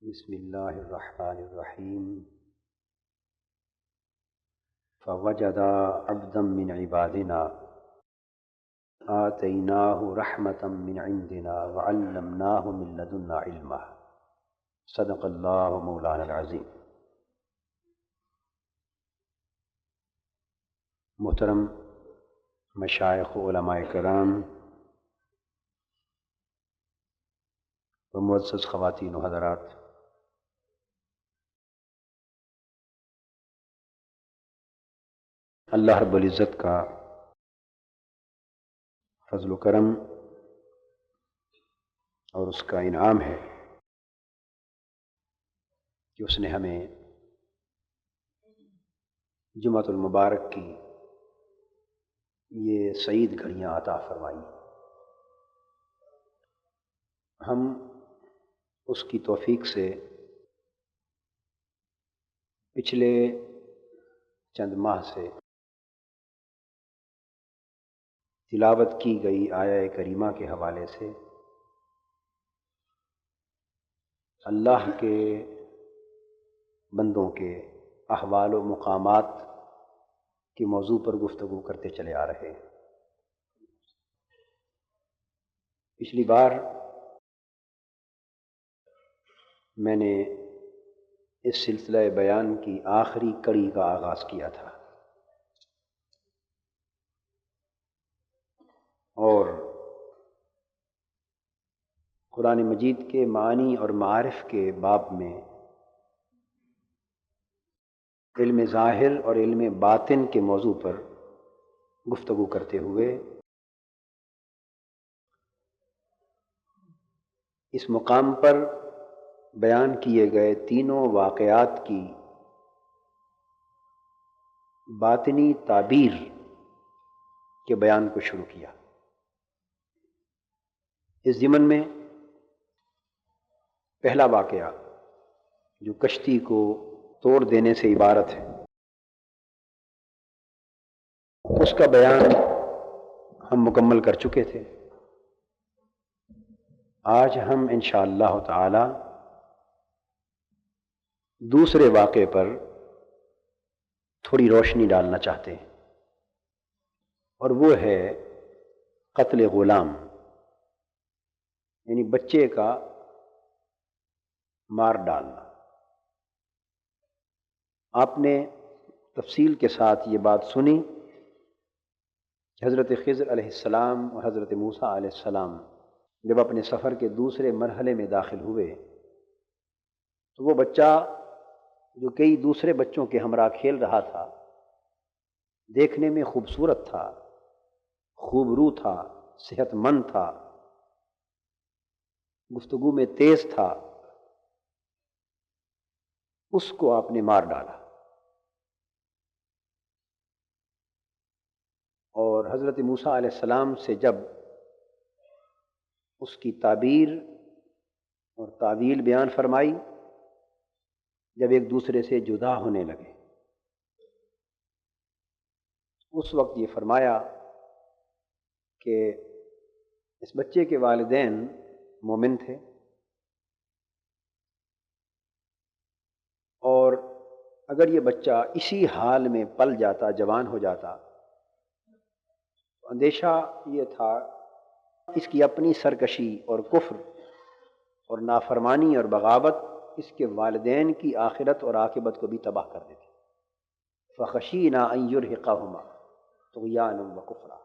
بسم اللہ الرحمن الرحیم فوجد عبدا من عبادنا آتیناہ رحمتا من عندنا وعلمناہ من لدنا علما صدق اللہ مولانا العظیم۔ محترم مشائخ و علماء کرام و معزز خواتین و حضرات، اللہ رب العزت کا فضل و کرم اور اس کا انعام ہے کہ اس نے ہمیں جمعۃ المبارک کی یہ سعید گھڑیاں عطا فرمائی۔ ہم اس کی توفیق سے پچھلے چند ماہ سے تلاوت کی گئی آیہ کریمہ کے حوالے سے اللہ کے بندوں کے احوال و مقامات کے موضوع پر گفتگو کرتے چلے آ رہے ہیں۔ پچھلی بار میں نے اس سلسلہ بیان کی آخری کڑی کا آغاز کیا تھا اور قرآن مجید کے معانی اور معارف کے باب میں علم ظاہر اور علم باطن کے موضوع پر گفتگو کرتے ہوئے اس مقام پر بیان کیے گئے تینوں واقعات کی باطنی تعبیر کے بیان کو شروع کیا۔ اس ضمن میں پہلا واقعہ جو کشتی کو توڑ دینے سے عبارت ہے، اس کا بیان ہم مکمل کر چکے تھے۔ آج ہم انشاءاللہ تعالی دوسرے واقعے پر تھوڑی روشنی ڈالنا چاہتے ہیں، اور وہ ہے قتل غلام، یعنی بچے کا مار ڈالنا۔ آپ نے تفصیل کے ساتھ یہ بات سنی کہ حضرت خضر علیہ السلام اور حضرت موسیٰ علیہ السلام جب اپنے سفر کے دوسرے مرحلے میں داخل ہوئے تو وہ بچہ جو کئی دوسرے بچوں کے ہمراہ کھیل رہا تھا، دیکھنے میں خوبصورت تھا، خوبرو تھا، صحت مند تھا، گفتگو میں تیز تھا، اس کو آپ نے مار ڈالا۔ اور حضرت موسیٰ علیہ السلام سے جب اس کی تعبیر اور تعویل بیان فرمائی، جب ایک دوسرے سے جدا ہونے لگے، اس وقت یہ فرمایا کہ اس بچے کے والدین مومن تھے، اور اگر یہ بچہ اسی حال میں پل جاتا، جوان ہو جاتا، تو اندیشہ یہ تھا اس کی اپنی سرکشی اور کفر اور نافرمانی اور بغاوت اس کے والدین کی آخرت اور عاقبت کو بھی تباہ کر دیتی۔ فخشینا ان یرہقہما طغیانا وکفرا۔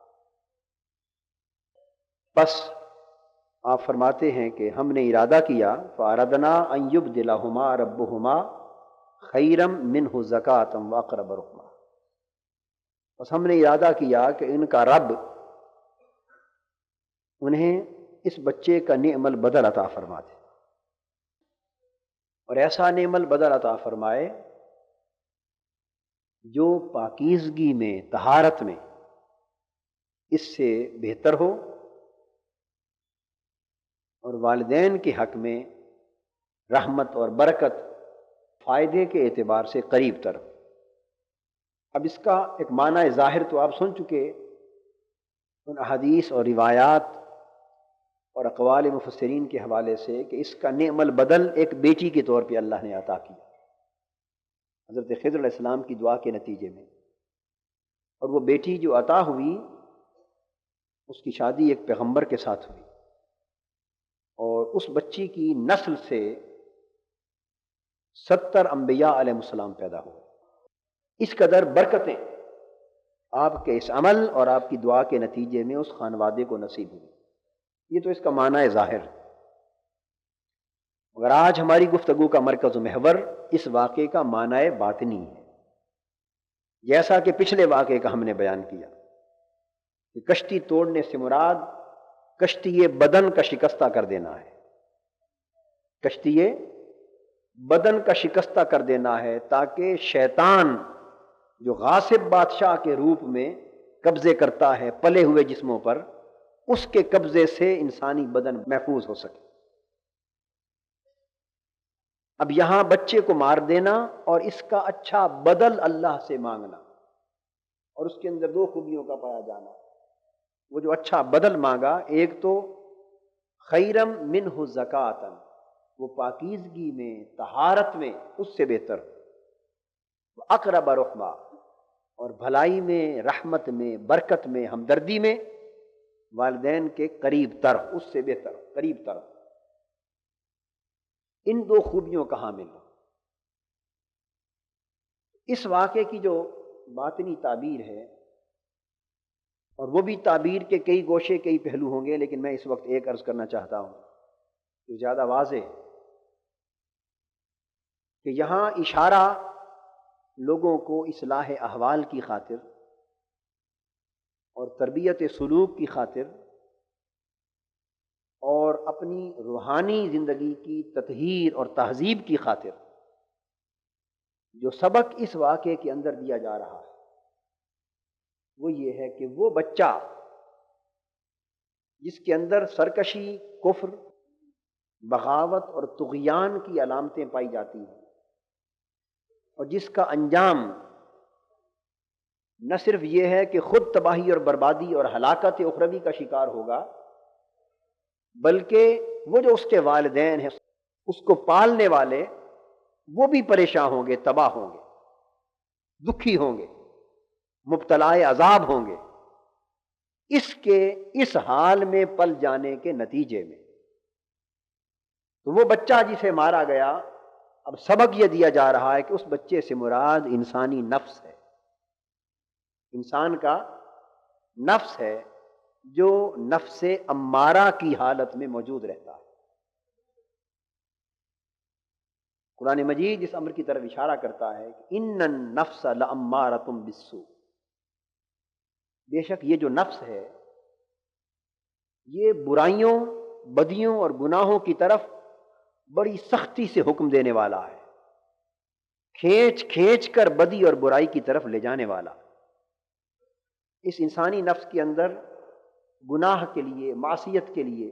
بس آپ فرماتے ہیں کہ ہم نے ارادہ کیا، فاردنا ان یبدلہما ربہما خیرا منہ زکاۃ واقرب رحما۔ بس ہم نے ارادہ کیا کہ ان کا رب انہیں اس بچے کا نعم البدل عطا فرما دے، اور ایسا نعم البدل عطا فرمائے جو پاکیزگی میں، طہارت میں اس سے بہتر ہو، اور والدین کے حق میں رحمت اور برکت، فائدے کے اعتبار سے قریب تر۔ اب اس کا ایک معنی ظاہر تو آپ سن چکے، ان احادیث اور روایات اور اقوال مفسرین کے حوالے سے کہ اس کا نعم البدل ایک بیٹی کے طور پہ اللہ نے عطا کیا حضرت خضر علیہ السلام کی دعا کے نتیجے میں، اور وہ بیٹی جو عطا ہوئی اس کی شادی ایک پیغمبر کے ساتھ ہوئی، اور اس بچی کی نسل سے 70 انبیاء علیہ السلام پیدا ہوئے۔ اس قدر برکتیں آپ کے اس عمل اور آپ کی دعا کے نتیجے میں اس خانوادے کو نصیب ہوئی۔ یہ تو اس کا معنی ظاہر ہے، مگر آج ہماری گفتگو کا مرکز و محور اس واقعے کا معنی باطنی ہے، جیسا کہ پچھلے واقعے کا ہم نے بیان کیا کہ کشتی توڑنے سے مراد کشتی بدن کا شکستہ کر دینا ہے، کشتی بدن کا شکستہ کر دینا ہے، تاکہ شیطان جو غاصب بادشاہ کے روپ میں قبضے کرتا ہے پلے ہوئے جسموں پر، اس کے قبضے سے انسانی بدن محفوظ ہو سکے۔ اب یہاں بچے کو مار دینا اور اس کا اچھا بدل اللہ سے مانگنا، اور اس کے اندر 2 خوبیوں کا پایا جانا۔ وہ جو اچھا بدل مانگا، ایک تو خیرم منہ زکاتن، وہ پاکیزگی میں، طہارت میں اس سے بہتر، اقرب رحمہ، اور بھلائی میں، رحمت میں، برکت میں، ہمدردی میں والدین کے قریب تر، اس سے بہتر، قریب تر۔ ان 2 خوبیوں کا حامل ہو۔ اس واقعے کی جو باطنی تعبیر ہے، اور وہ بھی تعبیر کے کئی گوشے، کئی پہلو ہوں گے، لیکن میں اس وقت ایک عرض کرنا چاہتا ہوں جو زیادہ واضح ہے، کہ یہاں اشارہ لوگوں کو اصلاح احوال کی خاطر اور تربیت سلوک کی خاطر اور اپنی روحانی زندگی کی تطہیر اور تہذیب کی خاطر جو سبق اس واقعے کے اندر دیا جا رہا ہے، وہ یہ ہے کہ وہ بچہ جس کے اندر سرکشی، کفر، بغاوت اور طغیان کی علامتیں پائی جاتی ہیں، اور جس کا انجام نہ صرف یہ ہے کہ خود تباہی اور بربادی اور ہلاکت اخروی کا شکار ہوگا، بلکہ وہ جو اس کے والدین ہیں، اس کو پالنے والے، وہ بھی پریشان ہوں گے، تباہ ہوں گے، دکھی ہوں گے، مبتلا عذاب ہوں گے، اس کے اس حال میں پل جانے کے نتیجے میں۔ تو وہ بچہ جسے مارا گیا، اب سبق یہ دیا جا رہا ہے کہ اس بچے سے مراد انسانی نفس ہے، انسان کا نفس ہے، جو نفس امارہ کی حالت میں موجود رہتا ہے۔ قرآن مجید اس امر کی طرف اشارہ کرتا ہے کہ ان النفس لامارۃ بالسوء، بے شک یہ جو نفس ہے یہ برائیوں، بدیوں اور گناہوں کی طرف بڑی سختی سے حکم دینے والا ہے، کھینچ کھینچ کر بدی اور برائی کی طرف لے جانے والا۔ اس انسانی نفس کے اندر گناہ کے لیے، معصیت کے لیے،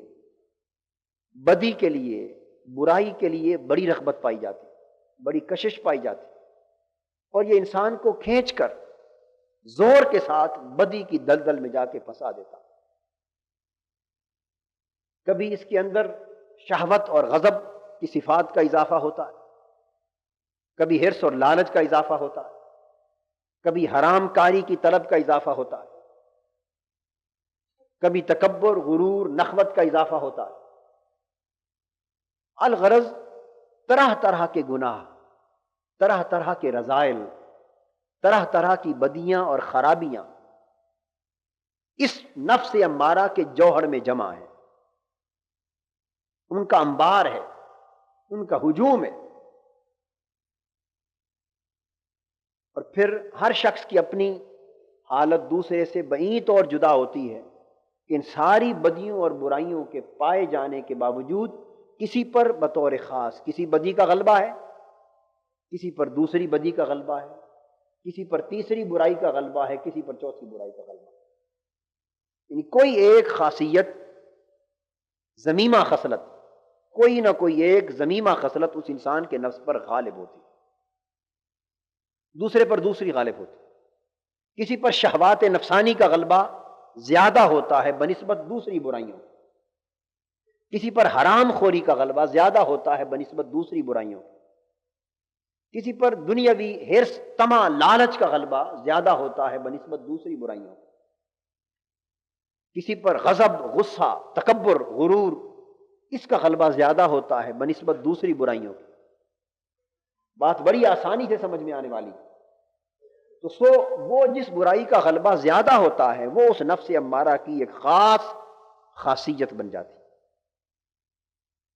بدی کے لیے، برائی کے لیے بڑی رغبت پائی جاتی، بڑی کشش پائی جاتی، اور یہ انسان کو کھینچ کر زور کے ساتھ بدی کی دلدل میں جا کے پھنسا دیتا۔ کبھی اس کے اندر شہوت اور غضب کی صفات کا اضافہ ہوتا ہے، کبھی حرص اور لالچ کا اضافہ ہوتا ہے، کبھی حرام کاری کی طلب کا اضافہ ہوتا ہے، کبھی تکبر، غرور، نخوت کا اضافہ ہوتا ہے۔ الغرض طرح طرح کے گناہ، طرح طرح کے رذائل، طرح طرح کی بدیاں اور خرابیاں اس نفس امارہ کے جوہر میں جمع ہیں، ان کا انبار ہے، ان کا ہجوم ہے۔ اور پھر ہر شخص کی اپنی حالت دوسرے سے بعید طور جدا ہوتی ہے کہ ان ساری بدیوں اور برائیوں کے پائے جانے کے باوجود کسی پر بطور خاص کسی بدی کا غلبہ ہے، کسی پر دوسری بدی کا غلبہ ہے، کسی پر تیسری برائی کا غلبہ ہے، کسی پر چوتھی برائی کا غلبہ ہے۔ یعنی کوئی ایک خاصیت، ذمیمہ خصلت، کوئی نہ کوئی ایک ذمیمہ خصلت اس انسان کے نفس پر غالب ہوتی، دوسرے پر دوسری غالب ہوتی، کسی پر شہوات نفسانی کا غلبہ زیادہ ہوتا ہے بنسبت دوسری برائیوں، کسی پر حرام خوری کا غلبہ زیادہ ہوتا ہے بنسبت دوسری برائیوں کے، کسی پر دنیاوی حرص، طمع، لالچ کا غلبہ زیادہ ہوتا ہے بنسبت دوسری برائیوں کے، کسی پر غضب، غصہ، تکبر، غرور، اس کا غلبہ زیادہ ہوتا ہے بنسبت دوسری برائیوں کی۔ بات بڑی آسانی سے سمجھ میں آنے والی ہے۔ تو وہ جس برائی کا غلبہ زیادہ ہوتا ہے وہ اس نفس امارہ کی ایک خاص خاصیت بن جاتی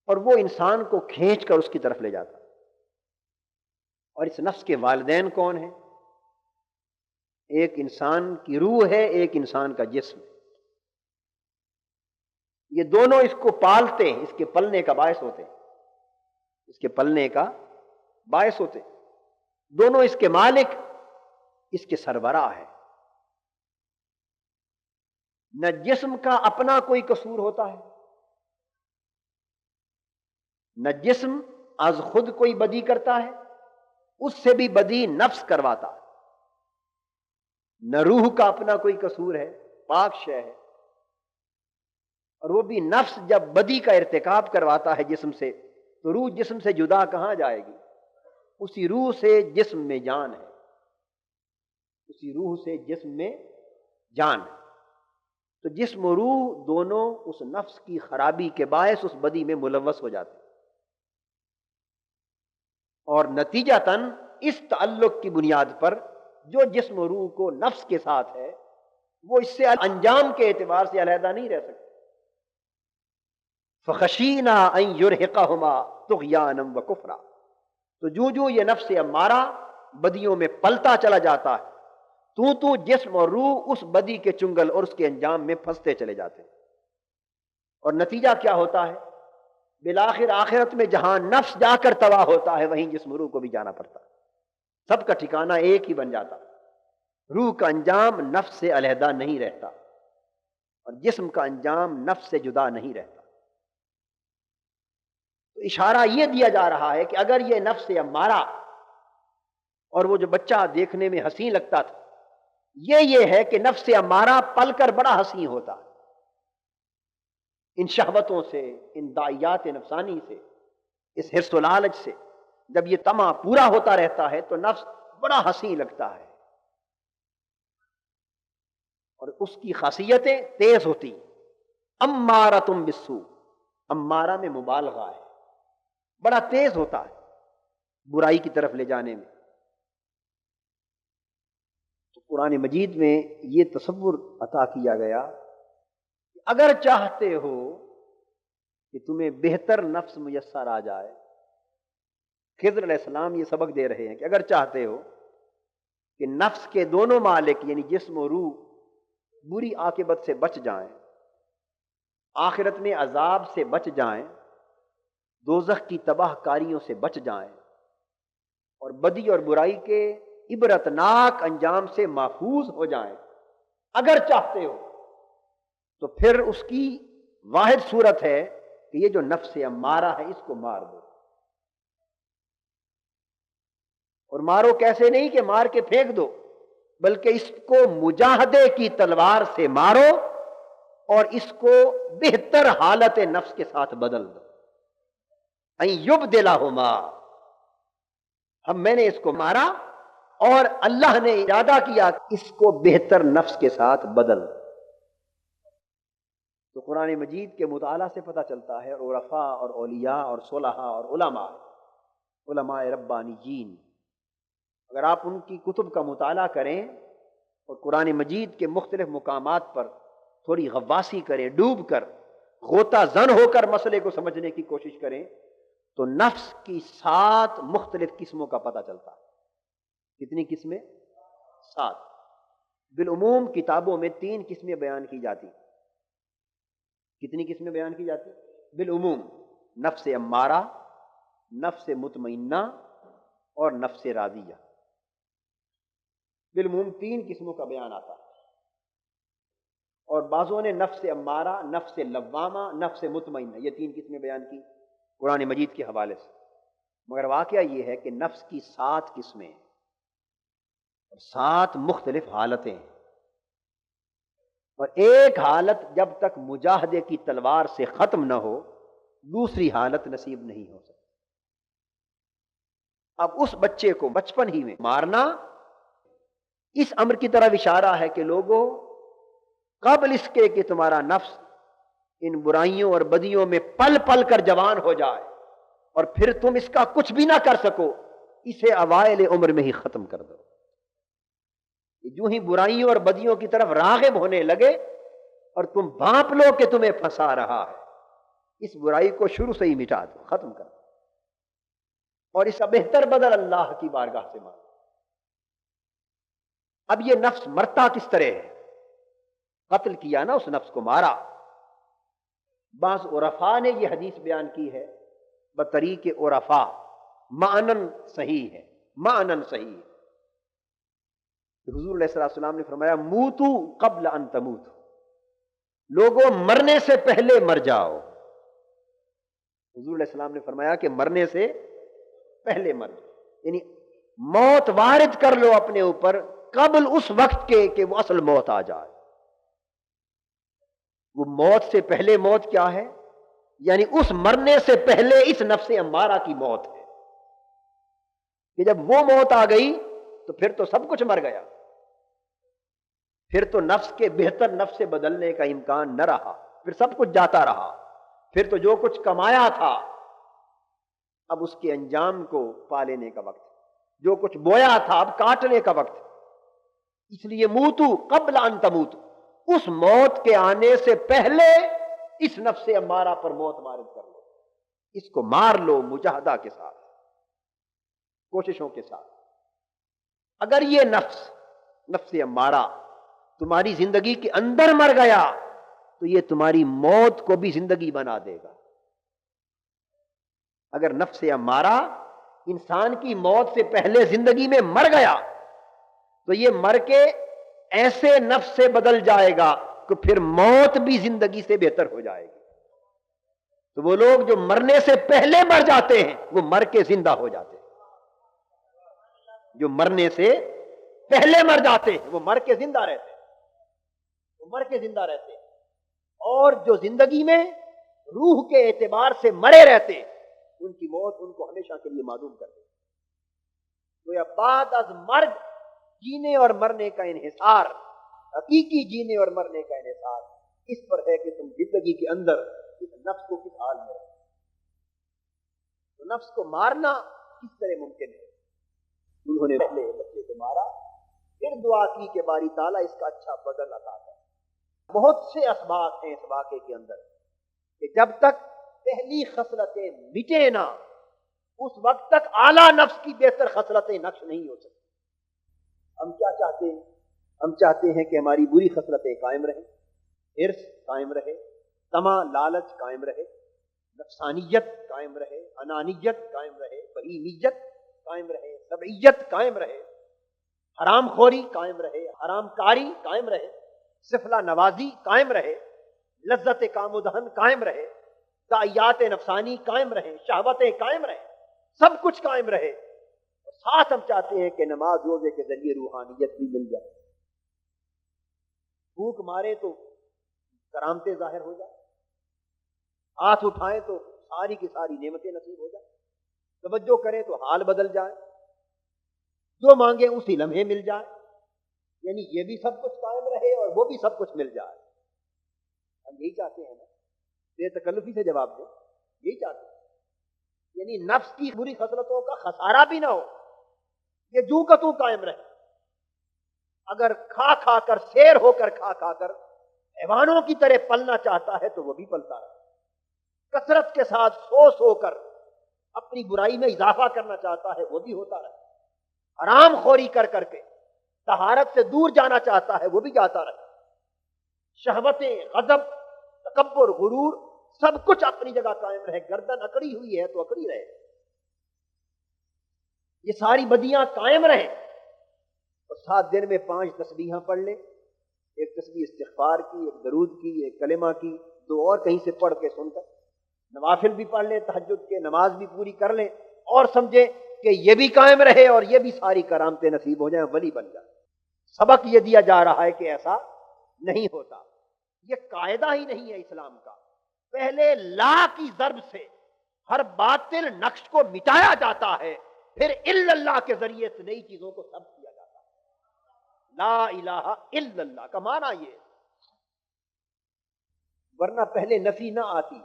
اور وہ انسان کو کھینچ کر اس کی طرف لے جاتا۔ اور اس نفس کے والدین کون ہیں؟ ایک انسان کی روح ہے، ایک انسان کا جسم ہے۔ یہ دونوں اس کو پالتے ہیں، اس کے پلنے کا باعث ہوتے ہیں، اس کے پلنے کا باعث ہوتے ہیں۔ دونوں اس کے مالک، اس کے سربراہ ہے۔ نہ جسم کا اپنا کوئی قصور ہوتا ہے، نہ جسم از خود کوئی بدی کرتا ہے، اس سے بھی بدی نفس کرواتا ہے۔ نہ روح کا اپنا کوئی قصور ہے، پاک شے ہے، اور وہ بھی نفس جب بدی کا ارتکاب کرواتا ہے جسم سے، تو روح جسم سے جدا کہاں جائے گی؟ اسی روح سے جسم میں جان ہے، اسی روح سے جسم میں جان ہے۔ تو جسم و روح دونوں اس نفس کی خرابی کے باعث اس بدی میں ملوث ہو جاتے ہیں، اور نتیجتاً اس تعلق کی بنیاد پر جو جسم و روح کو نفس کے ساتھ ہے وہ اس سے انجام کے اعتبار سے علیحدہ نہیں رہ سکتے۔ فَخَشِينَا أَن يُرْهِقَهُمَا طُغْيَانًا وَكُفْرًا، تو جو یہ نفس امارہ بدیوں میں پلتا چلا جاتا ہے، تو جسم اور روح اس بدی کے چنگل اور اس کے انجام میں پھنستے چلے جاتے ہیں۔ اور نتیجہ کیا ہوتا ہے؟ بالآخر آخرت میں جہاں نفس جا کر تباہ ہوتا ہے وہیں جسم روح کو بھی جانا پڑتا ہے، سب کا ٹھکانہ ایک ہی بن جاتا۔ روح کا انجام نفس سے علیحدہ نہیں رہتا اور جسم کا انجام نفس سے جدا نہیں رہتا۔ تو اشارہ یہ دیا جا رہا ہے کہ اگر یہ نفس امارہ اور وہ جو بچہ دیکھنے میں حسین لگتا تھا، یہ ہے کہ نفس امارہ پل کر بڑا حسین ہوتا ہے، ان شہوتوں سے، ان داعیات نفسانی سے، اس حرص و لالچ سے جب یہ طمع پورا ہوتا رہتا ہے تو نفس بڑا حسین لگتا ہے، اور اس کی خاصیتیں تیز ہوتی۔ امارۃ بالسوء، امارہ میں مبالغہ ہے، بڑا تیز ہوتا ہے برائی کی طرف لے جانے میں۔ تو قرآن مجید میں یہ تصور عطا کیا گیا کہ اگر چاہتے ہو کہ تمہیں بہتر نفس میسر آ جائے، خضر علیہ السلام یہ سبق دے رہے ہیں کہ اگر چاہتے ہو کہ نفس کے دونوں مالک یعنی جسم و روح بری عاقبت سے بچ جائیں، آخرت میں عذاب سے بچ جائیں، دوزخ کی تباہ کاریوں سے بچ جائیں، اور بدی اور برائی کے عبرتناک انجام سے محفوظ ہو جائیں، اگر چاہتے ہو تو پھر اس کی واحد صورت ہے کہ یہ جو نفس امارہ ہے اس کو مار دو۔ اور مارو کیسے نہیں کہ مار کے پھینک دو، بلکہ اس کو مجاہدے کی تلوار سے مارو اور اس کو بہتر حالت نفس کے ساتھ بدل دو۔ ان یبدلہما، میں نے اس کو مارا اور اللہ نے ارادہ کیا اس کو بہتر نفس کے ساتھ بدل دو۔ تو قرآن مجید کے مطالعہ سے پتہ چلتا ہے عرفاء اور اولیاء اور صلحاء اور علماء ربانیین، اگر آپ ان کی کتب کا مطالعہ کریں اور قرآن مجید کے مختلف مقامات پر تھوڑی غواصی کریں، ڈوب کر غوطہ زن ہو کر مسئلے کو سمجھنے کی کوشش کریں، تو نفس کی 7 مختلف قسموں کا پتہ چلتا ہے۔ کتنی قسمیں؟ 7۔ بالعموم کتابوں میں 3 قسمیں بیان کی جاتی۔ کتنی قسمیں بیان کی جاتی؟ بالعموم نفس امارہ، نفس مطمئنہ اور نفس راضیہ، بالعموم 3 قسموں کا بیان آتا ہے۔ اور بعضوں نے نفس امارہ، نفس لوامہ، نفس مطمئنہ، یہ 3 قسمیں بیان کی قرآن مجید کے حوالے سے، مگر واقعہ یہ ہے کہ نفس کی 7 قسمیں اور 7 مختلف حالتیں ہیں، اور ایک حالت جب تک مجاہدے کی تلوار سے ختم نہ ہو دوسری حالت نصیب نہیں ہو سکتی۔ اب اس بچے کو بچپن ہی میں مارنا اس امر کی طرف اشارہ ہے کہ لوگوں، قبل اس کے کہ تمہارا نفس ان برائیوں اور بدیوں میں پل پل کر جوان ہو جائے اور پھر تم اس کا کچھ بھی نہ کر سکو، اسے اوائل عمر میں ہی ختم کر دو۔ جو ہی برائیوں اور بدیوں کی طرف راغب ہونے لگے اور تم بھانپ لو کہ تمہیں پھنسا رہا ہے، اس برائی کو شروع سے ہی مٹا دو، ختم کر دو، اور اس کا بہتر بدل اللہ کی بارگاہ سے مانگو۔ اب یہ نفس مرتا کس طرح ہے؟ قتل کیا نا، اس نفس کو مارا۔ بعض عرفاء نے یہ حدیث بیان کی ہے بطریق عرفاء، معنن صحیح ہے، معنن صحیح ہے۔ حضور علیہ السلام نے فرمایا موتو قبل ان تموتو، لوگوں مرنے سے پہلے مر جاؤ۔ حضور علیہ السلام نے فرمایا کہ مرنے سے پہلے مر جاؤ، یعنی موت وارد کر لو اپنے اوپر قبل اس وقت کے کہ وہ اصل موت آ جائے۔ وہ موت سے پہلے موت کیا ہے؟ یعنی اس مرنے سے پہلے اس نفس امارہ کی موت ہے کہ جب وہ موت آ گئی تو پھر تو سب کچھ مر گیا، پھر تو نفس کے بہتر نفس سے بدلنے کا امکان نہ رہا، پھر سب کچھ جاتا رہا، پھر تو جو کچھ کمایا تھا اب اس کے انجام کو پا لینے کا وقت، جو کچھ بویا تھا اب کاٹنے کا وقت۔ اس لیے موتو قبل ان تموتو، اس موت کے آنے سے پہلے اس نفس امارہ پر موت وارد کر لو، اس کو مار لو مجاہدہ کے ساتھ، کوششوں کے ساتھ۔ اگر یہ نفس امارہ تمہاری زندگی کے اندر مر گیا تو یہ تمہاری موت کو بھی زندگی بنا دے گا۔ اگر نفس امارہ انسان کی موت سے پہلے زندگی میں مر گیا تو یہ مر کے ایسے نفس سے بدل جائے گا کہ پھر موت بھی زندگی سے بہتر ہو جائے گی۔ تو وہ لوگ جو مرنے سے پہلے مر جاتے ہیں وہ مر کے زندہ ہو جاتے ہیں، جو مرنے سے پہلے مر جاتے ہیں وہ مر کے زندہ رہتے ہیں، وہ مر کے زندہ رہتے ہیں، اور جو زندگی میں روح کے اعتبار سے مرے رہتے ہیں ان کی موت ان کو ہمیشہ کے لیے معدوم کر دے۔ تو یہ بعد از مرگ جینے اور مرنے کا انحصار، حقیقی جینے اور مرنے کا انحصار اس پر ہے کہ تم زندگی کے اندر اس نفس کو کس حال میں رکھو۔ تو نفس کو مارنا کس طرح ممکن ہے؟ انہوں نے پہلے بچے کو مارا، پھر دعا کی کہ باری تعالیٰ اس کا اچھا بدل عطا کر۔ بہت سے اسباق ہیں اس واقعے کے اندر کہ جب تک پہلی خصلتیں مٹے نہ اس وقت تک اعلیٰ نفس کی بہتر خصلتیں نقش نہیں ہو سکتی۔ ہم کیا چاہتے ہیں؟ ہم چاہتے ہیں کہ ہماری بری خصلتیں قائم رہیں، حرص قائم رہے، طمع لالچ قائم رہے، نفسانیت قائم رہے، انانیت قائم رہے، بہیمیت قائم رہے، سبعیت قائم رہے، حرام خوری قائم رہے، حرام کاری قائم رہے، سفلہ نوازی قائم رہے، لذت کام و دہن قائم رہے، داعیات نفسانی قائم رہے، شہوتیں قائم رہے، سب کچھ قائم رہے، اور ساتھ ہم چاہتے ہیں کہ نماز روزے کے ذریعے روحانیت بھی مل جائے، بھوک مارے تو کرامتیں ظاہر ہو جائے، ہاتھ اٹھائیں تو ساری کی ساری نعمتیں نصیب ہو جائیں، توجہ کریں تو حال بدل جائے، جو مانگے اسی لمحے مل جائے، یعنی یہ بھی سب کچھ قائم رہے اور وہ بھی سب کچھ مل جائے۔ ہم یہی چاہتے ہیں نا، بے تکلفی سے جواب دیں، یہی چاہتے ہیں، یعنی نفس کی بری خصلتوں کا خسارہ بھی نہ ہو، یہ جو کا تو قائم رہے۔ اگر کھا کھا کر سیر ہو کر کھا کھا کر حیوانوں کی طرح پلنا چاہتا ہے تو وہ بھی پلتا رہے، کثرت کے ساتھ سو سو کر اپنی برائی میں اضافہ کرنا چاہتا ہے وہ بھی ہوتا رہے، حرام خوری کر کر کے طہارت سے دور جانا چاہتا ہے وہ بھی جاتا رہے، شہوتیں، غضب، تکبر، غرور سب کچھ اپنی جگہ قائم رہے، گردن اکڑی ہوئی ہے تو اکڑی رہے، یہ ساری بدیاں قائم رہیں، اور 7 دن میں 5 تسبیحاں پڑھ لیں، ایک تسبیح استغفار کی، ایک درود کی، ایک کلمہ کی، 2 اور کہیں سے پڑھ کے سن کر نوافل بھی پڑھ لیں، تہجد کے نماز بھی پوری کر لیں، اور سمجھیں کہ یہ بھی قائم رہے اور یہ بھی ساری کرامتیں نصیب ہو جائیں، ولی بن جائیں۔ سبق یہ دیا جا رہا ہے کہ ایسا نہیں ہوتا، یہ قاعدہ ہی نہیں ہے اسلام کا پہلے لا کی ضرب سے ہر باطل نقش کو مٹایا جاتا ہے، پھر الا اللہ کے ذریعے سے نئی چیزوں کو ثبت کیا جاتا ہے۔ لا الہ الا اللہ کا معنی یہ ہے، ورنہ پہلے نفی نہ آتی،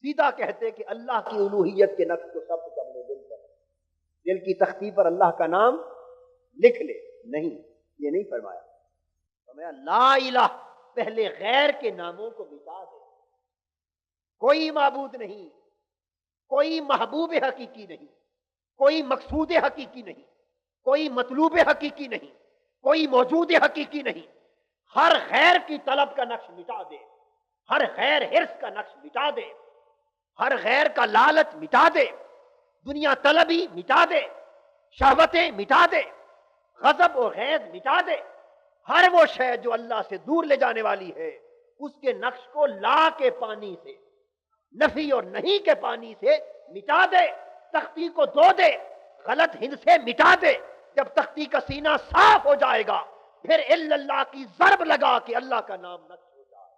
سیدھا کہتے کہ اللہ کی الوہیت کے نقش کو ثبت کر لے دل پر، دل کی تختی پر اللہ کا نام لکھ لے۔ نہیں، یہ نہیں فرمایا، فرمایا لا الہ، پہلے غیر کے ناموں کو مٹا دے۔ کوئی معبود نہیں، کوئی محبوب حقیقی نہیں، کوئی مقصود حقیقی نہیں، کوئی مطلوب حقیقی نہیں، کوئی موجود حقیقی نہیں۔ ہر غیر کی طلب کا نقش مٹا دے، ہر غیر حرص کا نقش مٹا دے، ہر غیر کا لالچ مٹا دے، دنیا طلبی مٹا دے، شہوتیں مٹا دے، غضب و غیظ مٹا دے۔ ہر وہ شے جو اللہ سے دور لے جانے والی ہے، اس کے نقش کو لا کے پانی سے، نفی اور نہیں کے پانی سے مٹا دے، تختی کو دھو دے، غلط ہند سے مٹا دے۔ جب تختی کا سینہ صاف ہو جائے گا، پھر الا اللہ کی ضرب لگا کے اللہ کا نام نقش ہو جائے،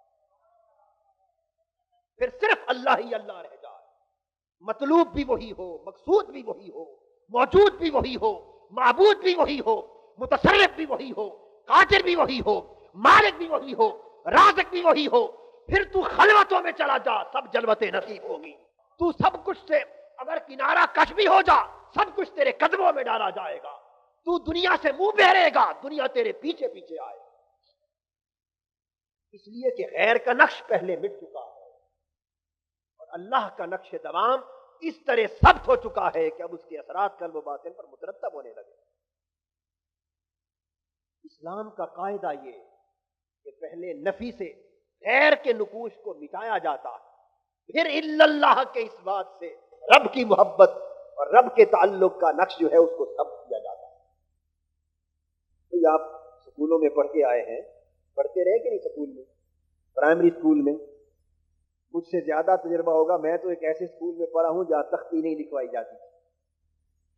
پھر صرف اللہ ہی اللہ رہ جائے، مطلوب بھی وہی ہو، مقصود بھی وہی ہو، موجود بھی وہی ہو، معبود بھی وہی ہو، متصرف بھی وہی ہو، قادر بھی وہی ہو، مالک بھی وہی ہو، رازق بھی وہی ہو۔ پھر تو خلوتوں میں چلا جا، سب جلوتیں نصیب ہوگی۔ تو سب کچھ سے اگر کنارہ کش بھی ہو جا، سب کچھ تیرے قدموں میں ڈالا جائے گا۔ تو دنیا سے منہ پھیرے گا، دنیا تیرے پیچھے پیچھے آئے گا، اس لیے کہ غیر کا نقش پہلے مٹ چکا ہے اور اللہ کا نقش دوام اس طرح ثبت ہو چکا ہے کہ اب اس کے اثرات قلب و باطن پر مترتب ہونے لگے۔ اسلام کا قاعدہ یہ کہ پہلے نفی سے غیر کے نقوش کو مٹایا جاتا ہے، پھر الا اللہ کے اس بات سے رب کی محبت اور رب کے تعلق کا نقش جو ہے اس کو ثبت کیا جاتا ہے۔ تو آپ سکولوں میں پڑھ کے آئے ہیں، پڑھتے رہے کہ نہیں سکول میں، پرائمری سکول میں مجھ سے زیادہ تجربہ ہوگا۔ میں تو ایک ایسے سکول میں پڑھا ہوں جہاں تختی نہیں لکھوائی جاتی،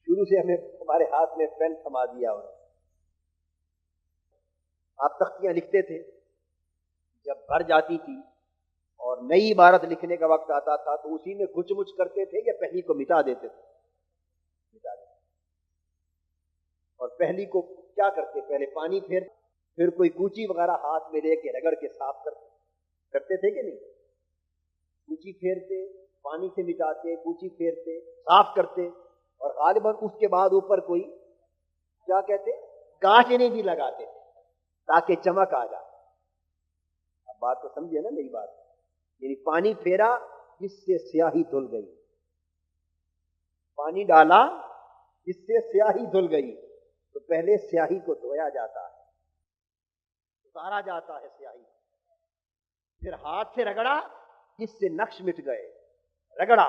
شروع سے ہمیں ہمارے ہاتھ میں پین تھما دیا انہوں نے۔ آپ تختیاں لکھتے تھے، جب بھر جاتی تھی اور نئی عبارت لکھنے کا وقت آتا تھا تو اسی میں گھچ مچ کرتے تھے یا پہلی کو مٹا دیتے تھے، مٹا دیتے۔ اور پہلی کو کیا کرتے، پہلے پانی پھر کوئی کوچی وغیرہ ہاتھ میں لے کے رگڑ کے صاف کرتے تھے کہ نہیں؟ کوچی پھیرتے، پانی سے مٹاتے، کوچی پھیرتے، صاف کرتے، اور غالباً اس کے بعد اوپر کوئی کیا کہتے، گانٹنے بھی لگاتے تھے تاکہ چمک آ جائے۔ اب بات تو سمجھے نا میری بات، یعنی پانی پھیرا جس سے سیاہی دھل گئی، پانی ڈالا جس سے سیاہی دھل گئی، تو پہلے سیاہی کو دھویا جاتا ہے، اتارا جاتا ہے سیاہی، پھر ہاتھ سے رگڑا جس سے نقش مٹ گئے، رگڑا۔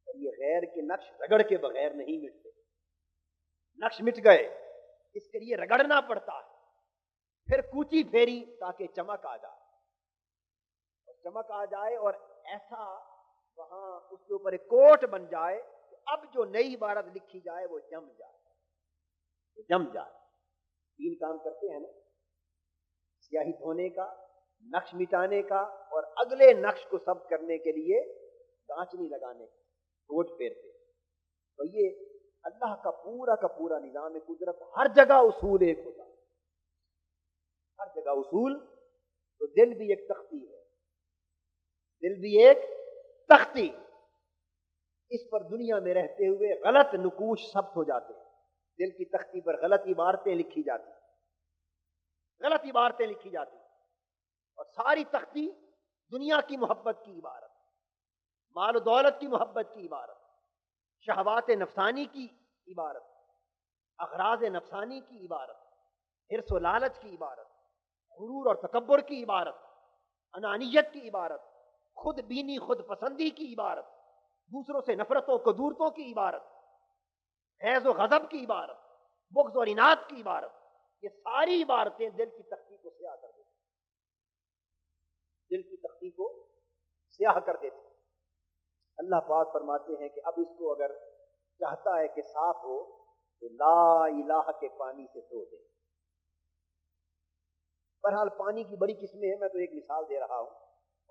اور یہ غیر کے نقش رگڑ کے بغیر نہیں مٹتے، نقش مٹ گئے اس کے لیے رگڑنا پڑتا ہے، پھر کوچی پھیری تاکہ چمک آ جائے، اور چمک آ جائے اور ایسا وہاں اس کے اوپر ایک کوٹ بن جائے کہ اب جو نئی عبارت لکھی جائے وہ جم جائے، وہ جم جائے۔ تین کام کرتے ہیں نا، سیاہی دھونے کا، نقش مٹانے کا، اور اگلے نقش کو ثبت کرنے کے لیے گانچنی لگانے کا، کوٹ پھیرتے۔ تو یہ اللہ کا پورا نظام قدرت، ہر جگہ اصول ایک ہوتا ہے، ہر جگہ اصول۔ تو دل بھی ایک تختی ہے، دل بھی ایک تختی، اس پر دنیا میں رہتے ہوئے غلط نقوش ثبت ہو جاتے ہیں، دل کی تختی پر غلط عبارتیں لکھی جاتی، غلط عبارتیں لکھی جاتی، اور ساری تختی دنیا کی محبت کی عبارت، مال و دولت کی محبت کی عبارت، شہوات نفسانی کی عبارت، اغراض نفسانی کی عبارت، حرص و لالچ کی عبارت، غرور اور تکبر کی عبارت، انانیت کی عبارت، خود بینی خود پسندی کی عبارت، دوسروں سے نفرتوں قدورتوں کی عبارت، حیض و غضب کی عبارت، بغض اور اناد کی عبارت۔ یہ ساری عبارتیں دل کی تختی کو سیاہ کر دیتی، دل کی تختی کو سیاہ کر دیتی۔ اللہ پاک فرماتے ہیں کہ اب اس کو اگر چاہتا ہے کہ صاف ہو تو لا الہ کے پانی سے دھو دے۔ بہرحال پانی کی بڑی قسمیں ہیں، میں تو ایک مثال دے رہا ہوں۔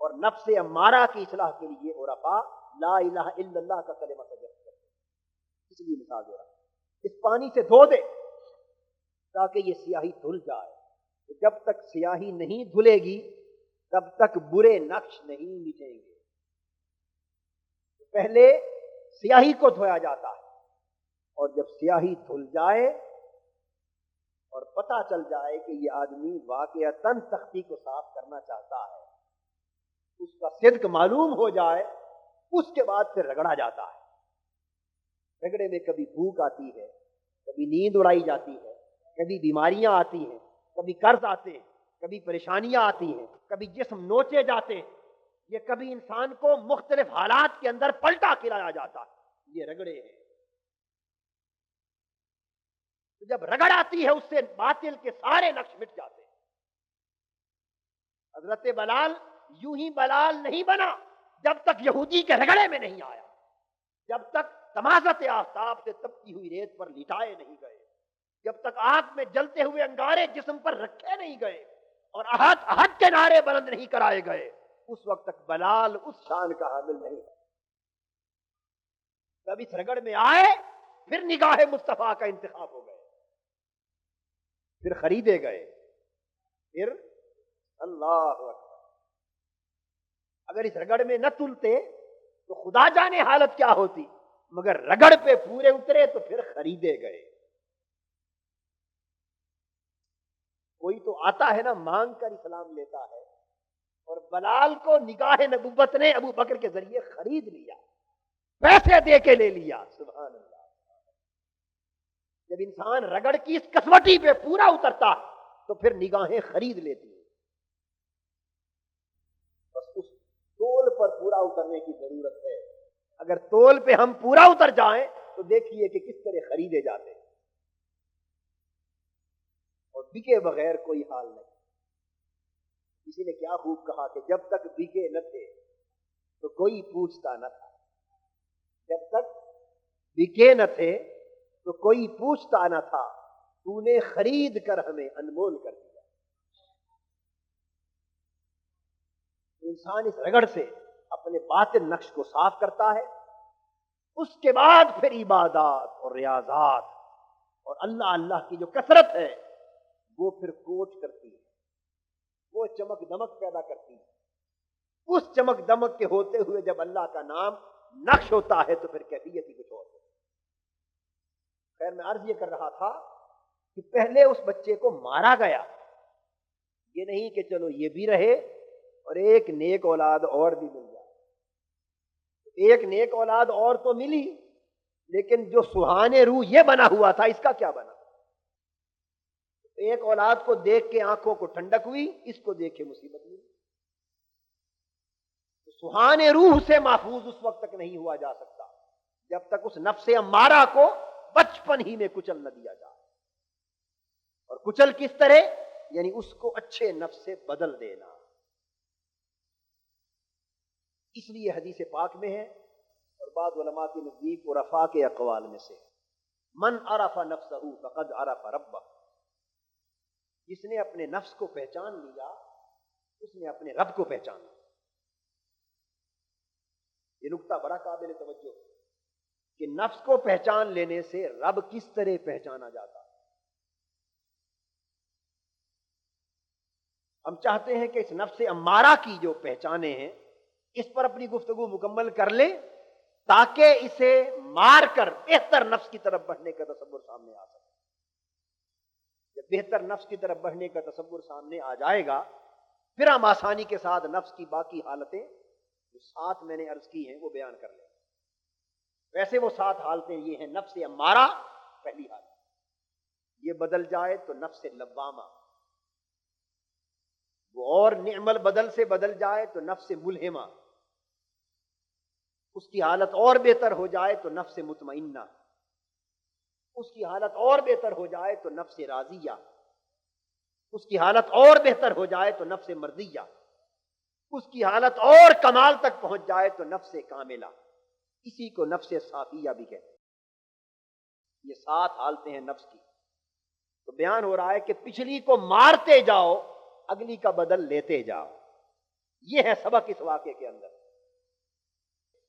اور نفس امارہ کی اصلاح کے لیے عرفاء لا الہ الا اللہ کا کلمہ سجد کرتے ہیں۔ اس لیے مثال دے رہا ہوں، اس پانی سے دھو دے تاکہ یہ سیاہی دھل جائے۔ تو جب تک سیاہی نہیں دھلے گی تب تک برے نقش نہیں مٹیں گے۔ پہلے سیاہی کو دھویا جاتا ہے، اور جب سیاہی دھل جائے اور پتہ چل جائے کہ یہ آدمی واقعتاً تختی کو صاف کرنا چاہتا ہے، اس کا صدق معلوم ہو جائے، اس کے بعد پھر رگڑا جاتا ہے۔ رگڑے میں کبھی بھوک آتی ہے، کبھی نیند اڑائی جاتی ہے، کبھی بیماریاں آتی ہیں، کبھی قرض آتے ہیں، کبھی پریشانیاں آتی ہیں، کبھی جسم نوچے جاتے ہیں، یہ کبھی انسان کو مختلف حالات کے اندر پلٹا کھلایا جاتا ہے۔ یہ رگڑے ہیں۔ تو جب رگڑ آتی ہے اس سے باطل کے سارے نقش مٹ جاتے ہیں۔ حضرت بلال یوں ہی بلال نہیں بنا جب تک یہودی کے رگڑے میں نہیں آیا، جب تک تمازت آفتاب سے تپتی ہوئی ریت پر لٹائے نہیں گئے، جب تک آگ میں جلتے ہوئے انگارے جسم پر رکھے نہیں گئے اور احد احد کے نعرے بلند نہیں کرائے گئے، اس وقت تک بلال اس شان کا حامل نہیں۔ جب اس رگڑ میں آئے پھر نگاہ مصطفیٰ کا انتخاب ہو گئے، پھر خریدے گئے، پھر اللہ اکبر۔ اگر اس رگڑ میں نہ تلتے تو خدا جانے حالت کیا ہوتی، مگر رگڑ پہ پورے اترے تو پھر خریدے گئے۔ کوئی تو آتا ہے نا مانگ کر اسلام لیتا ہے، اور بلال کو نگاہ نبوت نے ابو بکر کے ذریعے خرید لیا، پیسے دے کے لے لیا۔ سبحان اللہ۔ جب انسان رگڑ کی اس کسوٹی پہ پورا اترتا تو پھر نگاہیں خرید لیتی ہیں۔ بس اس تول پر پورا اترنے کی ضرورت ہے۔ اگر تول پہ ہم پورا اتر جائیں تو دیکھیے کہ کس طرح خریدے جاتے ہیں، اور بکے بغیر کوئی حال نہیں۔ کسی نے کیا خوب کہا کہ جب تک بکے نہ تھے تو کوئی پوچھتا نہ تھا، جب تک بکے نہ تھے تو کوئی پوچھتا نہ تھا، تو نے خرید کر ہمیں انمول کر دیا۔ انسان اس رگڑ سے اپنے باطن نقش کو صاف کرتا ہے، اس کے بعد پھر عبادات اور ریاضات اور اللہ اللہ کی جو کثرت ہے وہ پھر کوچ کرتی ہے، وہ چمک دمک پیدا کرتی ہے۔ اس چمک دمک کے ہوتے ہوئے جب اللہ کا نام نقش ہوتا ہے تو پھر کیفیت ہی کچھ اور ہوتی ہے۔ خیر میں عرض یہ کر رہا تھا کہ پہلے اس بچے کو مارا گیا، یہ نہیں کہ چلو یہ بھی رہے اور ایک نیک اولاد اور بھی مل جائے۔ ایک نیک اولاد اور تو ملی، لیکن جو سہانے روح یہ بنا ہوا تھا اس کا کیا بنا؟ ایک اولاد کو دیکھ کے آنکھوں کو ٹھنڈک ہوئی، اس کو دیکھ کے مصیبت ہوئی۔ سہانے روح سے محفوظ اس وقت تک نہیں ہوا جا سکتا جب تک اس نفس امارہ کو بچپن ہی میں کچل نہ دیا جائے۔ اور کچل کس طرح؟ یعنی اس کو اچھے نفس سے بدل دینا۔ اس لیے حدیث پاک میں ہے اور بعض علماء کے نزدیک عرفاء کے اقوال میں سے، من عرف نفسہ فقد عرف ربہ، جس نے اپنے نفس کو پہچان لیا اس نے اپنے رب کو پہچانا۔ یہ نکتہ بڑا قابل توجہ ہے کہ نفس کو پہچان لینے سے رب کس طرح پہچانا جاتا ہے۔ ہم چاہتے ہیں کہ اس نفس امارہ کی جو پہچانے ہیں اس پر اپنی گفتگو مکمل کر لیں تاکہ اسے مار کر بہتر نفس کی طرف بڑھنے کا تصور سامنے آ سکے۔ جب بہتر نفس کی طرف بڑھنے کا تصور سامنے آ جائے گا پھر ہم آسانی کے ساتھ نفس کی باقی حالتیں جو 7 میں نے عرض کی ہیں وہ بیان کر لیں۔ ویسے وہ 7 حالتیں یہ ہیں: نفس امارہ پہلی حالت، یہ بدل جائے تو نفس لوامہ، وہ اور نعم البدل سے بدل جائے تو نفس ملہمہ، اس کی حالت اور بہتر ہو جائے تو نفس مطمئنہ، اس کی حالت اور بہتر ہو جائے تو نفس راضیہ، اس کی حالت اور بہتر ہو جائے تو نفس مرضیہ، اس کی حالت اور کمال تک پہنچ جائے تو نفس کاملہ، اسی کو نفس صافیہ بھی کہتے ہیں۔ یہ 7 حالتیں ہیں نفس کی۔ تو بیان ہو رہا ہے کہ پچھلی کو مارتے جاؤ، اگلی کا بدل لیتے جاؤ۔ یہ ہے سبق اس واقعے کے اندر۔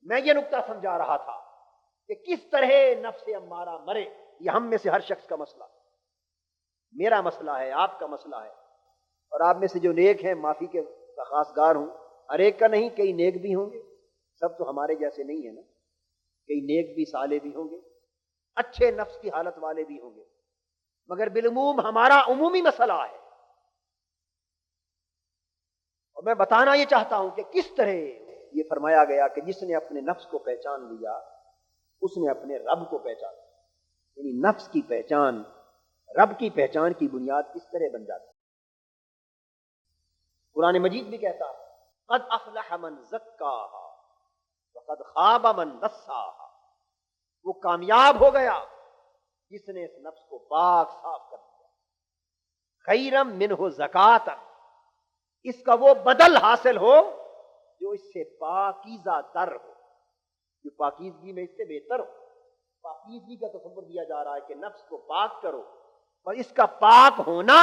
میں یہ نقطہ سمجھا رہا تھا کہ کس طرح نفس امارہ مرے، یہ ہم میں سے ہر شخص کا مسئلہ، میرا مسئلہ ہے، آپ کا مسئلہ ہے، اور آپ میں سے جو نیک ہیں معافی کے درخواستگار ہوں، ہر ایک کا نہیں، کئی نیک بھی ہوں گے، سب تو ہمارے جیسے نہیں ہے نا، کئی نیک بھی صالح بھی ہوں گے، اچھے نفس کی حالت والے بھی ہوں گے، مگر بالعموم ہمارا عمومی مسئلہ ہے۔ اور میں بتانا یہ چاہتا ہوں کہ کس طرح یہ فرمایا گیا کہ جس نے اپنے نفس کو پہچان لیا اس نے اپنے رب کو پہچانا، یعنی نفس کی پہچان رب کی پہچان کی بنیاد کس طرح بن جاتی ہے۔ قرآن مجید بھی کہتا ہے قد افلح من زکاہا وقد خاب من دساہا، وہ کامیاب ہو گیا جس نے اس نفس کو پاک صاف کر دیا، خیرم منہ زکاتا، اس کا وہ بدل حاصل ہو جو اس سے پاکیزہ تر ہو، جو پاکیزگی میں اس سے بہتر ہو۔ پاکیزگی کا تصور دیا جا رہا ہے کہ نفس کو پاک کرو، اور اس کا پاک ہونا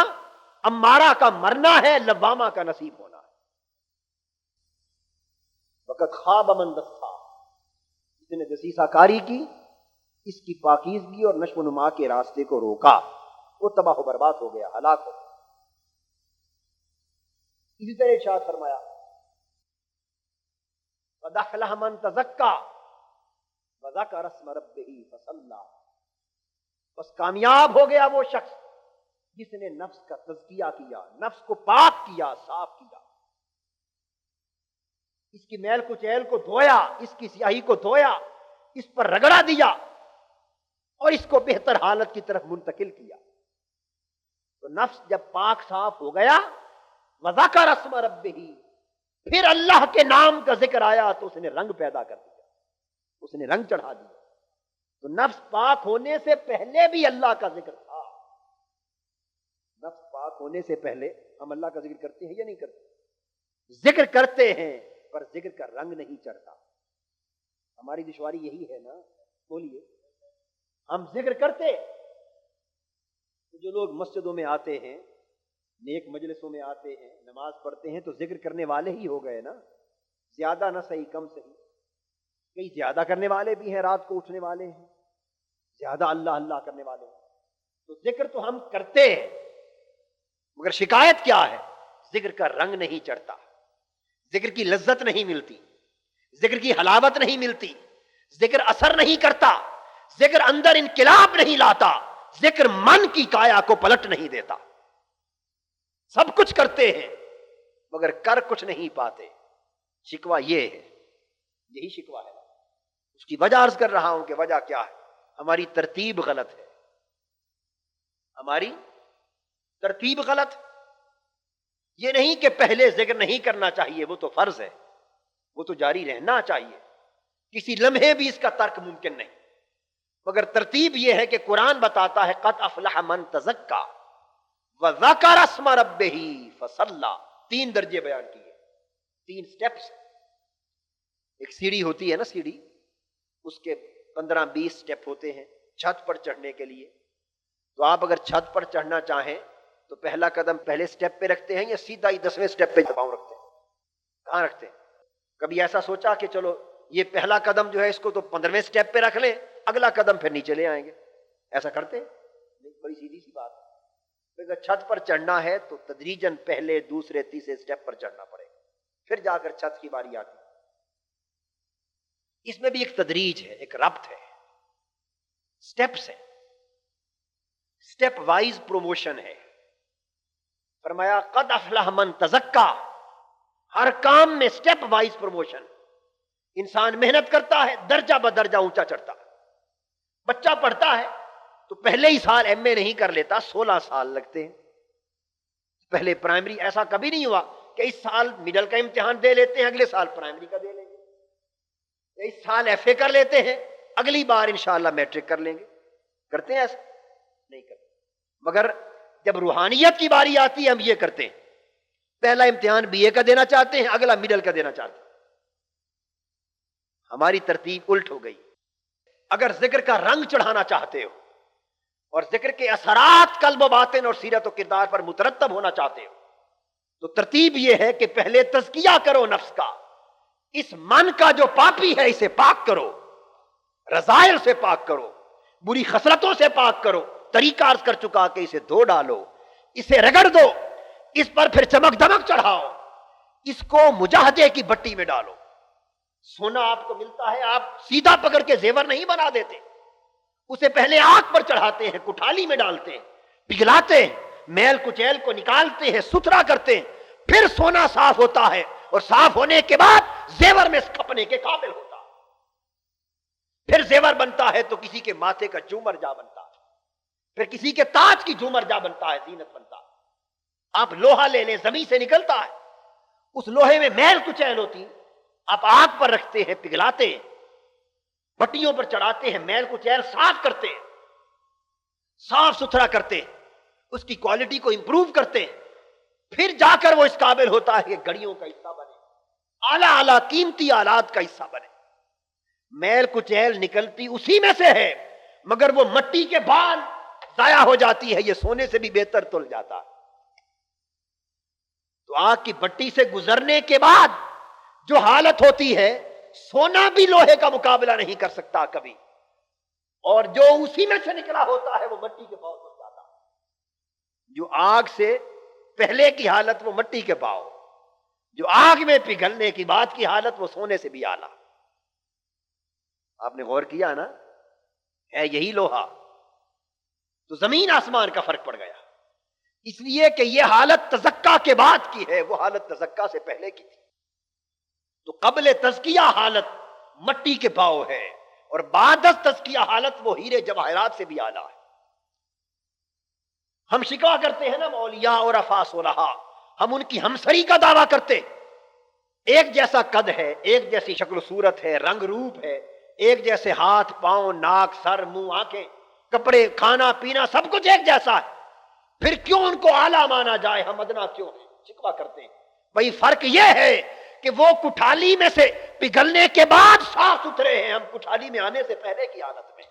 امارہ کا مرنا ہے، لوامہ کا نصیب ہونا ہے۔ وقت خواب من دسا، جس نے دسیسہ کاری کی، اس کی پاکیزگی اور نشو و نما کے راستے کو روکا، وہ تباہ و برباد ہو گیا، ہلاک ہو گیا۔ اسی طرح ارشاد فرمایا قد افلح من تزکا وذکر اسم ربہ فصلی، بس کامیاب ہو گیا وہ شخص جس نے نفس کا تزکیہ کیا، نفس کو پاک کیا، صاف کیا، اس کی میل کچیل کو دھویا، اس کی سیاہی کو دھویا، اس پر رگڑا دیا اور اس کو بہتر حالت کی طرف منتقل کیا۔ تو نفس جب پاک صاف ہو گیا، وذکر اسم ربہ، پھر اللہ کے نام کا ذکر آیا تو اس نے رنگ پیدا کر دیا، اس نے رنگ چڑھا دیا۔ تو نفس پاک ہونے سے پہلے بھی اللہ کا ذکر تھا۔ نفس پاک ہونے سے پہلے ہم اللہ کا ذکر کرتے ہیں یا نہیں کرتے؟ ذکر کرتے ہیں پر ذکر کا رنگ نہیں چڑھتا۔ ہماری دشواری یہی ہے نا، بولیے۔ ہم ذکر کرتے، جو لوگ مسجدوں میں آتے ہیں، نیک مجلسوں میں آتے ہیں، نماز پڑھتے ہیں، تو ذکر کرنے والے ہی ہو گئے نا، زیادہ نہ صحیح کم صحیح۔ کئی زیادہ کرنے والے بھی ہیں، رات کو اٹھنے والے ہیں، زیادہ اللہ اللہ کرنے والے ہیں۔ تو ذکر تو ہم کرتے ہیں، مگر شکایت کیا ہے؟ ذکر کا رنگ نہیں چڑھتا، ذکر کی لذت نہیں ملتی، ذکر کی حلاوت نہیں ملتی، ذکر اثر نہیں کرتا، ذکر اندر انقلاب نہیں لاتا، ذکر من کی کایا کو پلٹ نہیں دیتا۔ سب کچھ کرتے ہیں مگر کر کچھ نہیں پاتے۔ شکوہ یہ ہے، یہی شکوہ ہے۔ اس کی وجہ عرض کر رہا ہوں کہ وجہ کیا ہے؟ ہماری ترتیب غلط ہے، ہماری ترتیب غلط۔ یہ نہیں کہ پہلے ذکر نہیں کرنا چاہیے، وہ تو فرض ہے، وہ تو جاری رہنا چاہیے، کسی لمحے بھی اس کا ترک ممکن نہیں، مگر ترتیب یہ ہے کہ قرآن بتاتا ہے قد افلح من تزکا وذکر اسم ربہ فصلی، 3 درجے بیان کیے، 3 سٹیپس۔ ایک سیڑھی ہوتی ہے نا، سیڑھی، اس کے 15-20 سٹیپ ہوتے ہیں چھت پر چڑھنے کے لیے۔ تو آپ اگر چھت پر چڑھنا چاہیں تو پہلا قدم پہلے سٹیپ پہ رکھتے ہیں یا سیدھا ہی 10ویں سٹیپ پہ پاؤں رکھتے ہیں؟ کہاں رکھتے ہیں؟ کبھی ایسا سوچا کہ چلو یہ پہلا قدم جو ہے اس کو تو 15ویں سٹیپ پہ رکھ لیں، اگلا قدم پھر نیچے لے آئیں گے؟ ایسا کرتے ہیں؟ بڑی سیدھی سی بات ہے۔ اگر چھت پر چڑھنا ہے تو تدریجاً پہلے، دوسرے، تیسرے سٹیپ پر چڑھنا پڑے گا، پھر جا کر چھت کی باری آتی ہے۔ اس میں بھی ایک تدریج ہے، ایک ربط ہے، سٹیپس ہیں، سٹیپ وائز پروموشن ہے۔ فرمایا قد افلح من تزکا، ہر کام میں سٹیپ وائز پروموشن۔ انسان محنت کرتا ہے، درجہ بدرجہ اونچا چڑھتا ہے۔ بچہ پڑھتا ہے تو پہلے ہی سال ایم اے نہیں کر لیتا، 16 سال لگتے ہیں۔ پہلے پرائمری، ایسا کبھی نہیں ہوا کہ اس سال مڈل کا امتحان دے لیتے ہیں، اگلے سال پرائمری کا دے لیں گے، اس سال ایف اے کر لیتے ہیں، اگلی بار انشاءاللہ میٹرک کر لیں گے۔ کرتے ہیں ایسا؟ نہیں کرتے۔ مگر جب روحانیت کی باری آتی ہے ہم یہ کرتے ہیں، پہلا امتحان بی اے کا دینا چاہتے ہیں، اگلا مڈل کا دینا چاہتے ہیں۔ ہماری ترتیب الٹ ہو گئی۔ اگر ذکر کا رنگ چڑھانا چاہتے ہو اور ذکر کے اثرات قلب و باطن اور سیرت و کردار پر مترتب ہونا چاہتے ہو تو ترتیب یہ ہے کہ پہلے تزکیہ کرو نفس کا، اس من کا جو پاپی ہے اسے پاک کرو، رذائل سے پاک کرو، بری خصلتوں سے پاک کرو، طریقہ عرض کر چکا کہ اسے دھو ڈالو، اسے رگڑ دو، اس پر پھر چمک دمک چڑھاؤ، اس کو مجاہدے کی بٹی میں ڈالو۔ سونا آپ کو ملتا ہے، آپ سیدھا پکڑ کے زیور نہیں بنا دیتے، اسے پہلے آگ پر چڑھاتے ہیں، کٹھالی میں ڈالتے ہیں، پگھلاتے ہیں، میل کچیل کو نکالتے ہیں، ستھرا کرتے ہیں، پھر سونا صاف ہوتا ہے، اور صاف ہونے کے بعد زیور میں کھپنے کے قابل ہوتا ہے، پھر زیور بنتا ہے تو کسی کے ماتھے کا جھومر جا بنتا ہے، پھر کسی کے تاج کی جھومر جا بنتا ہے، زینت بنتا ہے۔ آپ لوہا لے لیں، زمین سے نکلتا ہے، اس لوہے میں میل کچیل ہوتی، آپ آگ پر رکھتے ہیں، پگھلاتے ہیں، بٹیوں پر چڑھاتے ہیں، میل کچیل صاف کرتے ہیں، صاف ستھرا کرتے ہیں، اس کی کوالٹی کو امپروو کرتے ہیں، پھر جا کر وہ اس قابل ہوتا ہے کہ گڑیوں کا حصہ بنے، اعلیٰ اعلیٰ قیمتی آلات کا حصہ بنے۔ میل کچیل نکلتی اسی میں سے ہے، مگر وہ مٹی کے بعد ضائع ہو جاتی ہے، یہ سونے سے بھی بہتر تل جاتا ہے۔ تو آگ کی بٹی سے گزرنے کے بعد جو حالت ہوتی ہے، سونا بھی لوہے کا مقابلہ نہیں کر سکتا کبھی، اور جو اسی میں سے نکلا ہوتا ہے وہ مٹی کے پاؤ ہو جاتا ہے۔ جو آگ سے پہلے کی حالت وہ مٹی کے پاؤ، جو آگ میں پگھلنے کی بعد کی حالت وہ سونے سے بھی اعلیٰ۔ آپ نے غور کیا نا، ہے یہی لوہا، تو زمین آسمان کا فرق پڑ گیا، اس لیے کہ یہ حالت تزکیہ کے بعد کی ہے، وہ حالت تزکیہ سے پہلے کی تھی۔ تو قبل تزکیہ حالت مٹی کے پاؤ ہے، اور بعد از تزکیہ حالت وہ ہیرے جواہرات سے بھی اعلیٰ ہے۔ ہم شکوا کرتے ہیں نا اولیاء اور عرفاء صلحاء، ہم ان کی ہمسری کا دعویٰ کرتے، ایک جیسا قد ہے، ایک جیسی شکل و صورت ہے، رنگ روپ ہے، ایک جیسے ہاتھ پاؤں ناک سر منہ آنکھیں کپڑے کھانا پینا سب کچھ ایک جیسا ہے، پھر کیوں ان کو اعلیٰ مانا جائے، ہم ادنا کیوں ہیں؟ شکوا کرتے ہیں۔ بھئی فرق یہ ہے کہ وہ کٹھالی میں سے پگھلنے کے بعد صاف ستھرے ہیں، ہم کٹھالی میں آنے سے پہلے کی حالت میں،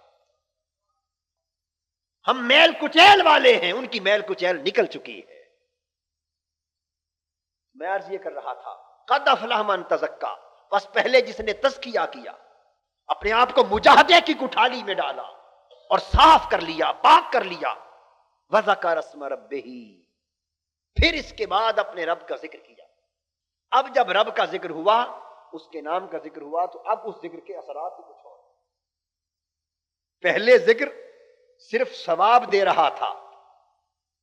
ہم میل کچیل والے ہیں، ان کی میل کچیل نکل چکی ہے۔ میں عرض یہ کر رہا تھا، قد افلح من تزکا، بس پہلے جس نے تزکیہ کیا، اپنے آپ کو مجاہدے کی کٹھالی میں ڈالا اور صاف کر لیا، پاک کر لیا، وذکر اسم ربہ، پھر اس کے بعد اپنے رب کا ذکر کیا۔ اب جب رب کا ذکر ہوا، اس کے نام کا ذکر ہوا، تو اب اس ذکر کے اثرات بھی کچھ اور۔ پہلے ذکر صرف ثواب دے رہا تھا،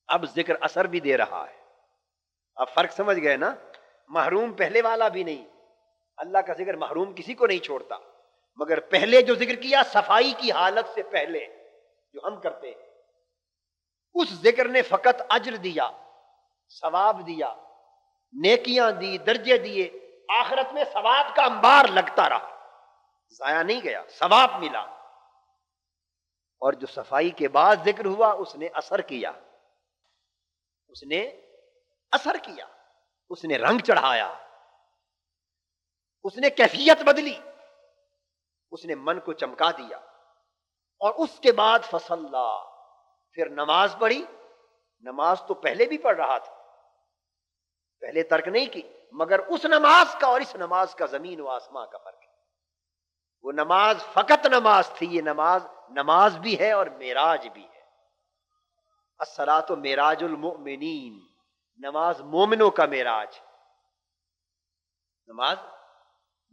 اب ذکر اثر بھی دے رہا ہے۔ اب فرق سمجھ گئے نا، محروم پہلے والا بھی نہیں، اللہ کا ذکر محروم کسی کو نہیں چھوڑتا، مگر پہلے جو ذکر کیا صفائی کی حالت سے پہلے جو ہم کرتے ہیں، اس ذکر نے فقط اجر دیا، ثواب دیا، نیکیاں دی، درجے دیے، آخرت میں ثواب کا انبار لگتا رہا، ضائع نہیں گیا، ثواب ملا۔ اور جو صفائی کے بعد ذکر ہوا اس نے اثر کیا، اس نے اثر کیا، اس نے رنگ چڑھایا، اس نے کیفیت بدلی، اس نے من کو چمکا دیا۔ اور اس کے بعد فصلا، پھر نماز پڑھی۔ نماز تو پہلے بھی پڑھ رہا تھا، پہلے ترک نہیں کی، مگر اس نماز کا اور اس نماز کا زمین و آسمان کا فرق ہے۔ وہ نماز فقط نماز تھی، یہ نماز بھی ہے اور معراج بھی ہے۔ الصلاۃ معراج المؤمنین، نماز مومنوں کا معراج، نماز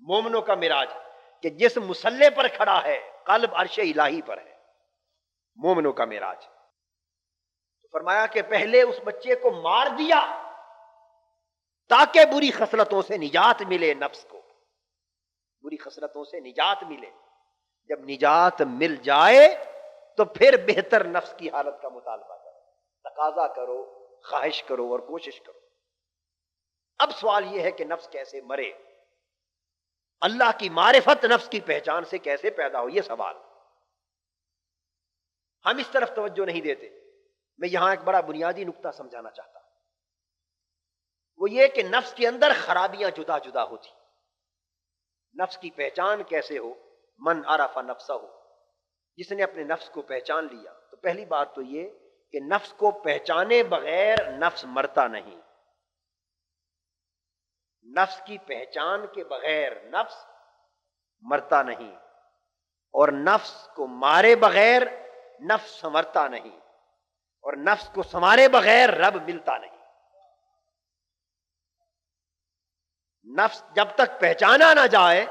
مومنوں کا معراج، کہ جس مصلی پر کھڑا ہے قلب عرش الہی پر ہے، مومنوں کا معراج۔ تو فرمایا کہ پہلے اس بچے کو مار دیا تاکہ بری خصلتوں سے نجات ملے، نفس کو بری خصلتوں سے نجات ملے۔ جب نجات مل جائے تو پھر بہتر نفس کی حالت کا مطالبہ کرو، تقاضا کرو، خواہش کرو اور کوشش کرو۔ اب سوال یہ ہے کہ نفس کیسے مرے، اللہ کی معرفت نفس کی پہچان سے کیسے پیدا ہو، یہ سوال ہم اس طرف توجہ نہیں دیتے۔ میں یہاں ایک بڑا بنیادی نقطہ سمجھانا چاہتا ہوں، وہ یہ کہ نفس کے اندر خرابیاں جدا جدا ہوتی۔ نفس کی پہچان کیسے ہو؟ من عرف نفسہ، جس نے اپنے نفس کو پہچان لیا، تو پہلی بات تو یہ کہ نفس کو پہچانے بغیر نفس مرتا نہیں۔ نفس کی پہچان کے بغیر نفس مرتا نہیں، اور نفس کو مارے بغیر نفس سنورتا نہیں، اور نفس کو سنوارے بغیر رب ملتا نہیں۔ نفس جب تک پہچانا نہ جائے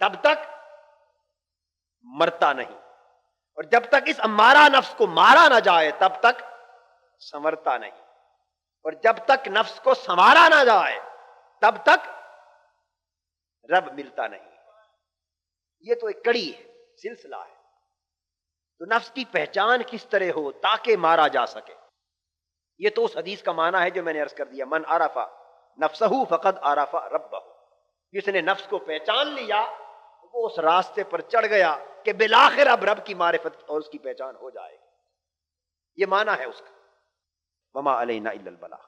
تب تک مرتا نہیں، اور جب تک اس امارہ نفس کو مارا نہ جائے تب تک سنورتا نہیں، اور جب تک نفس کو سنوارا نہ جائے تب تک رب ملتا نہیں۔ یہ تو ایک کڑی ہے، سلسلہ ہے۔ تو نفس کی پہچان کس طرح ہو تاکہ مارا جا سکے، یہ تو اس حدیث کا معنی ہے جو میں نے عرض کر دیا، من عرف نفسہ فقد عرف ربہ، جس نے نفس کو پہچان لیا وہ اس راستے پر چڑھ گیا کہ بالآخر اب رب کی معرفت اور اس کی پہچان ہو جائے گی۔ یہ معنی ہے اس کا، وما علینا الا البلاغ۔